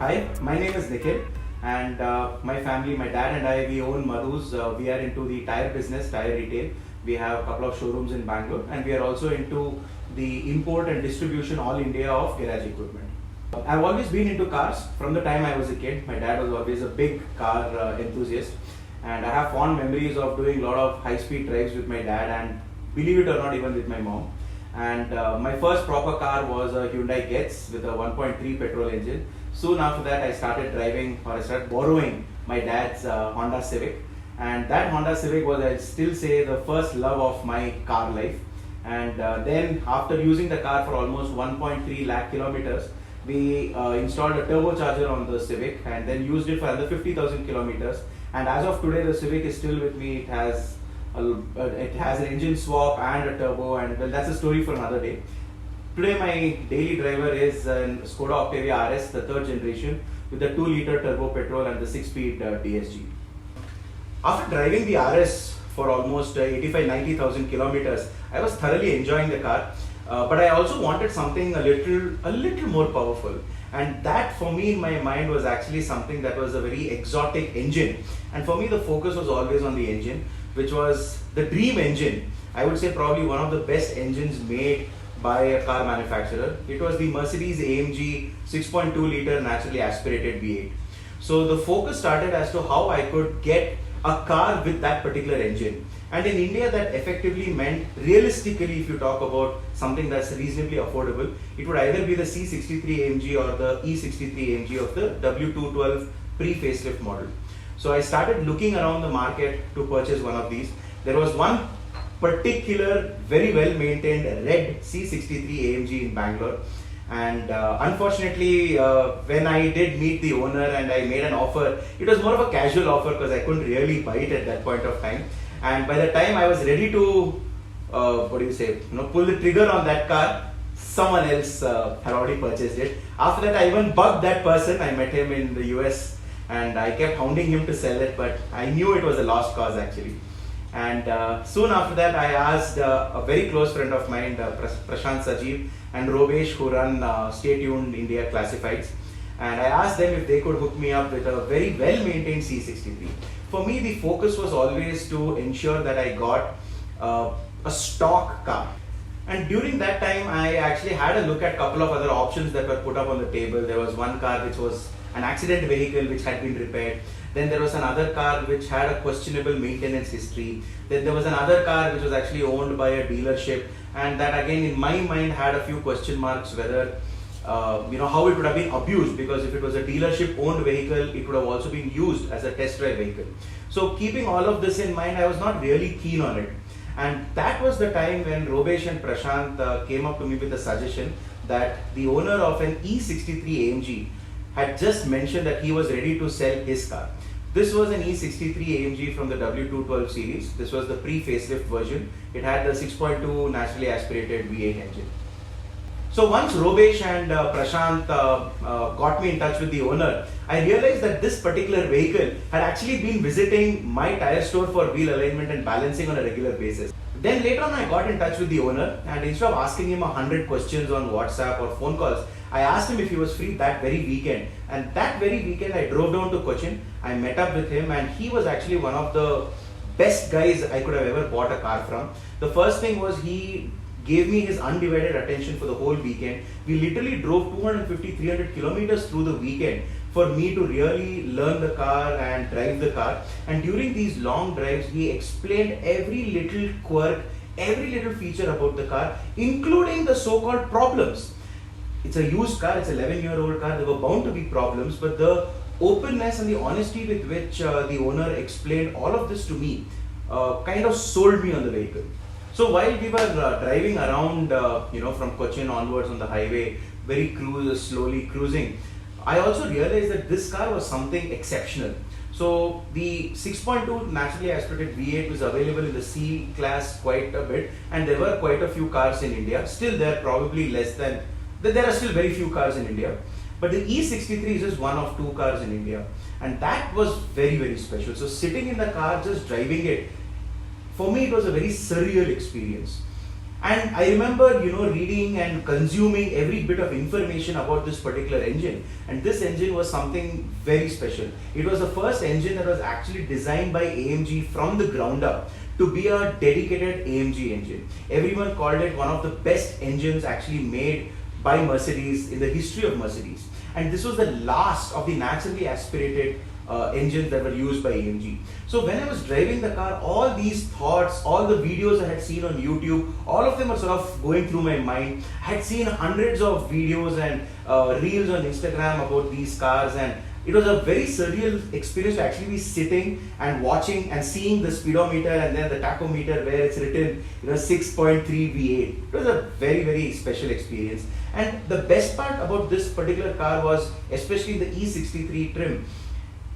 Hi, my name is Nikhil, and my family, my dad and I, we own Madhu's. We are into the tire business, tire retail. We have a couple of showrooms in Bangalore, and we are also into the import and distribution all India of garage equipment. I've always been into cars from the time I was a kid. My dad was always a big car enthusiast, and I have fond memories of doing a lot of high-speed drives with my dad, and believe it or not, even with my mom. And my first proper car was a Hyundai Getz with a 1.3 petrol engine. Soon after that, I started driving, or I started borrowing my dad's Honda Civic. And that Honda Civic was, I'd still say, the first love of my car life. And then after using the car for almost 1.3 lakh kilometers, we installed a turbocharger on the Civic and then used it for another 50,000 kilometers. And as of today, the Civic is still with me. It has an engine swap and a turbo, and well, that's a story for another day. Today my daily driver is a Skoda Octavia RS, the third generation, with the 2-liter turbo petrol and the 6-speed DSG. After driving the RS for almost 85-90,000 kilometers, I was thoroughly enjoying the car, but I also wanted something a little more powerful. And that for me in my mind was actually something that was a very exotic engine. And for me the focus was always on the engine, which was the dream engine. I would say probably one of the best engines made by a car manufacturer. It was the Mercedes-AMG 6.2-liter naturally aspirated V8. So the focus started as to how I could get a car with that particular engine. And in India, that effectively meant, realistically, if you talk about something that's reasonably affordable, it would either be the C63 AMG or the E63 AMG of the W212 pre-facelift model. So I started looking around the market to purchase one of these. There was one particular, very well maintained red C63 AMG in Bangalore. And unfortunately, when I did meet the owner and I made an offer, it was more of a casual offer because I couldn't really buy it at that point of time. And by the time I was ready to, pull the trigger on that car, someone else had already purchased it. After that, I even bugged that person. I met him in the US and I kept hounding him to sell it, but I knew it was a lost cause actually. And soon after that, I asked a very close friend of mine, Prashant Sajeev and Robesh, who run Stay Tuned India Classifieds. And I asked them if they could hook me up with a very well-maintained C63. For me, the focus was always to ensure that I got a stock car. And during that time, I actually had a look at a couple of other options that were put up on the table. There was one car which was an accident vehicle which had been repaired. Then there was another car which had a questionable maintenance history. Then there was another car which was actually owned by a dealership, and that again in my mind had a few question marks whether how it would have been abused, because if it was a dealership owned vehicle, it would have also been used as a test drive vehicle. So keeping all of this in mind, I was not really keen on it. And that was the time when Robesh and Prashant came up to me with a suggestion that the owner of an E63 AMG had just mentioned that he was ready to sell his car. This was an E63 AMG from the W212 series. This was the pre-facelift version. It had the 6.2 naturally aspirated V8 engine. So once Robesh and Prashant got me in touch with the owner, I realized that this particular vehicle had actually been visiting my tire store for wheel alignment and balancing on a regular basis. Then later on, I got in touch with the owner, and instead of asking him 100 questions on WhatsApp or phone calls, I asked him if he was free that very weekend. And that very weekend, I drove down to Cochin. I met up with him, and he was actually one of the best guys I could have ever bought a car from. The first thing was he gave me his undivided attention for the whole weekend. We literally drove 250-300 kilometers through the weekend for me to really learn the car and drive the car. And during these long drives, he explained every little quirk, every little feature about the car, including the so-called problems. It's a used car, it's an 11-year-old car, there were bound to be problems, but the openness and the honesty with which the owner explained all of this to me kind of sold me on the vehicle. So while we were driving around, from Cochin onwards on the highway, very slowly cruising, I also realized that this car was something exceptional. So the 6.2 naturally aspirated V8 was available in the C class quite a bit, and there were quite a few cars in India. Still, there are still very few cars in India. But the E63 is just one of two cars in India, and that was very, very special. So sitting in the car, just driving it, for me it was a very surreal experience. And I remember, reading and consuming every bit of information about this particular engine. And this engine was something very special. It was the first engine that was actually designed by AMG from the ground up to be a dedicated AMG engine. Everyone called it one of the best engines actually made by Mercedes in the history of Mercedes. And this was the last of the naturally aspirated engines that were used by AMG. So when I was driving the car, all these thoughts, all the videos I had seen on YouTube, all of them were sort of going through my mind. I had seen hundreds of videos and reels on Instagram about these cars, and it was a very surreal experience to actually be sitting and watching and seeing the speedometer and then the tachometer where it's written 6.3 V8. It was a very, very special experience. And the best part about this particular car was, especially the E63 trim,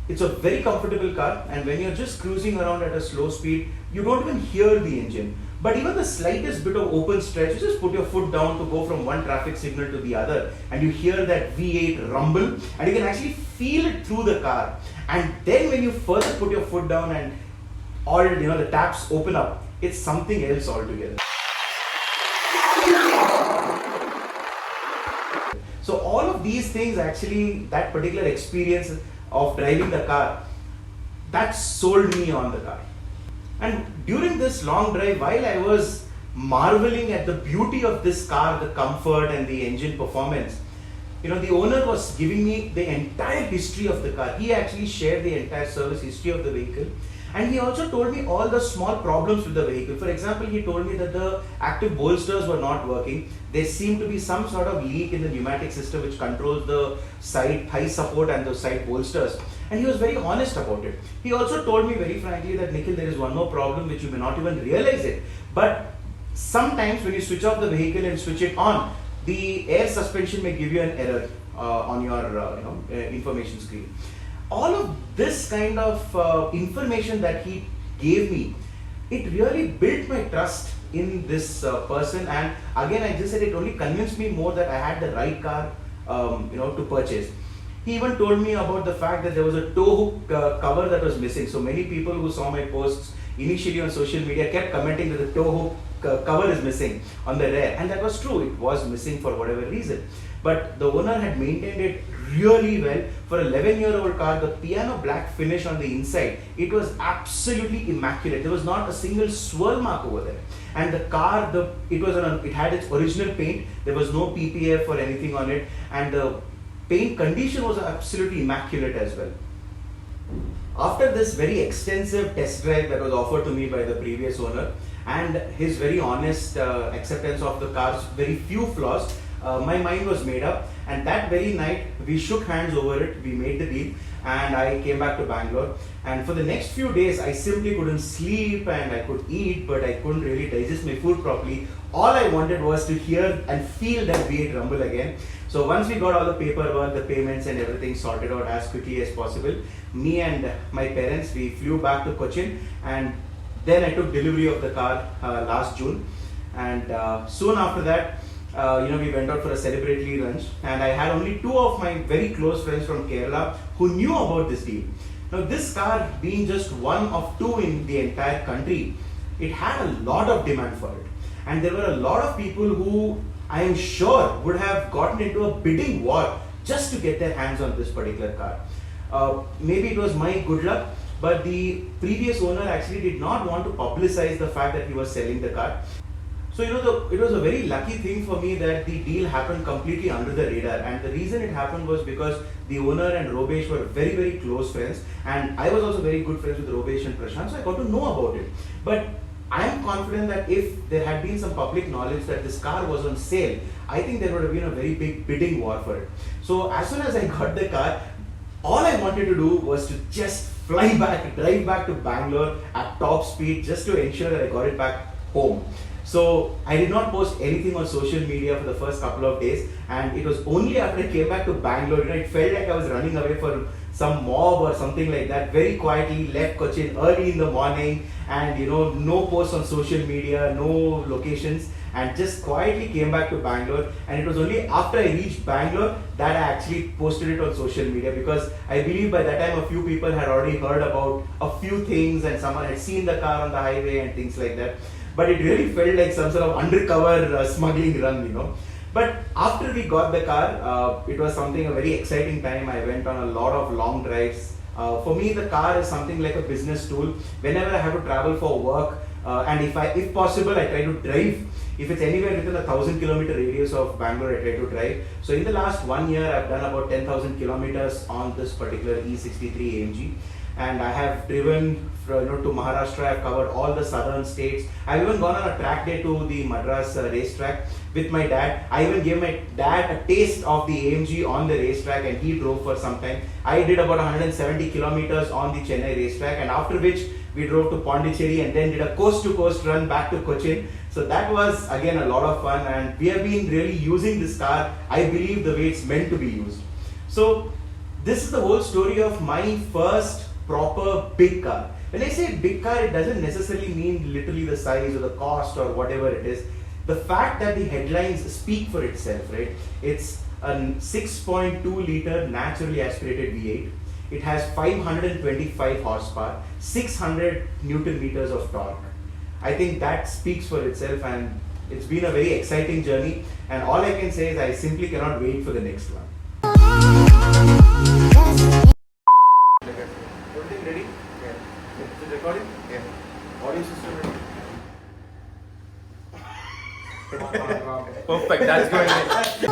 it's a very comfortable car, and when you're just cruising around at a slow speed, you don't even hear the engine. But even the slightest bit of open stretch, you just put your foot down to go from one traffic signal to the other, and you hear that V8 rumble, and you can actually feel it through the car. And then when you further put your foot down and all the taps open up, it's something else altogether. So all of these things, actually, that particular experience of driving the car, that sold me on the car. And during this long drive, while I was marveling at the beauty of this car, the comfort and the engine performance, the owner was giving me the entire history of the car. He actually shared the entire service history of the vehicle. And he also told me all the small problems with the vehicle. For example, he told me that the active bolsters were not working. There seemed to be some sort of leak in the pneumatic system which controls the side thigh support and the side bolsters. And he was very honest about it. He also told me very frankly that, Nikhil, there is one more problem which you may not even realize it. But sometimes when you switch off the vehicle and switch it on, the air suspension may give you an error on your information screen. All of this kind of information that he gave me, it really built my trust in this person. And again, I just said it only convinced me more that I had the right car to purchase. He even told me about the fact that there was a tow hook cover that was missing. So many people who saw my posts initially on social media kept commenting that the tow hook cover is missing on the rear, and that was true. It was missing for whatever reason, but the owner had maintained it really well. For an 11-year-old car, the piano black finish on the inside, it was absolutely immaculate. There was not a single swirl mark over there, and the car, it had its original paint. There was no PPF or anything on it, and the paint condition was absolutely immaculate as well. After this very extensive test drive that was offered to me by the previous owner and his very honest acceptance of the car's very few flaws, my mind was made up, and that very night we shook hands over it. We made the deal, and I came back to Bangalore, and for the next few days I simply couldn't sleep, and I could eat but I couldn't really digest my food properly. All I wanted was to hear and feel that V8 rumble again. So once we got all the paperwork, the payments and everything sorted out as quickly as possible, me and my parents, we flew back to Cochin, and then I took delivery of the car last June. And soon after that, we went out for a celebratory lunch, and I had only two of my very close friends from Kerala who knew about this deal. Now this car, being just one of two in the entire country, it had a lot of demand for it. And there were a lot of people who I am sure would have gotten into a bidding war just to get their hands on this particular car. Maybe it was my good luck, but the previous owner actually did not want to publicize the fact that he was selling the car. So it was a very lucky thing for me that the deal happened completely under the radar, and the reason it happened was because the owner and Robesh were very, very close friends, and I was also very good friends with Robesh and Prashant, so I got to know about it. But I am confident that if there had been some public knowledge that this car was on sale, I think there would have been a very big bidding war for it. So as soon as I got the car, all I wanted to do was to just drive back to Bangalore at top speed just to ensure that I got it back home. So I did not post anything on social media for the first couple of days, and it was only after I came back to Bangalore, it felt like I was running away from some mob or something like that. Very quietly left Cochin early in the morning, and no posts on social media, no locations, and just quietly came back to Bangalore. And it was only after I reached Bangalore that I actually posted it on social media, because I believe by that time a few people had already heard about a few things and someone had seen the car on the highway and things like that. but it really felt like some sort of undercover smuggling run, you know. But after we got the car, it was something a very exciting time. I went on a lot of long drives. For me, the car is something like a business tool. Whenever I have to travel for work, and if possible, I try to drive. If it's anywhere within 1,000-kilometer radius of Bangalore, I try to drive. So in the last 1 year, I've done about 10,000 kilometers on this particular E63 AMG. And I have driven to Maharashtra. I've covered all the southern states. I've even gone on a track day to the Madras racetrack with my dad. I even gave my dad a taste of the AMG on the racetrack, and he drove for some time. I did about 170 kilometers on the Chennai racetrack, and after which we drove to Pondicherry and then did a coast-to-coast run back to Cochin. So that was again a lot of fun, and we have been really using this car, I believe, the way it's meant to be used. So this is the whole story of my first proper big car. When I say big car, it doesn't necessarily mean literally the size or the cost or whatever it is. The fact that the headlines speak for itself, right? It's a 6.2 liter naturally aspirated V8. It has 525 horsepower, 600 Newton meters of torque. I think that speaks for itself, and it's been a very exciting journey. And all I can say is I simply cannot wait for the next one. Everything ready? Yeah. Is it recording? Yeah. Audio system ready? Perfect, that's going in.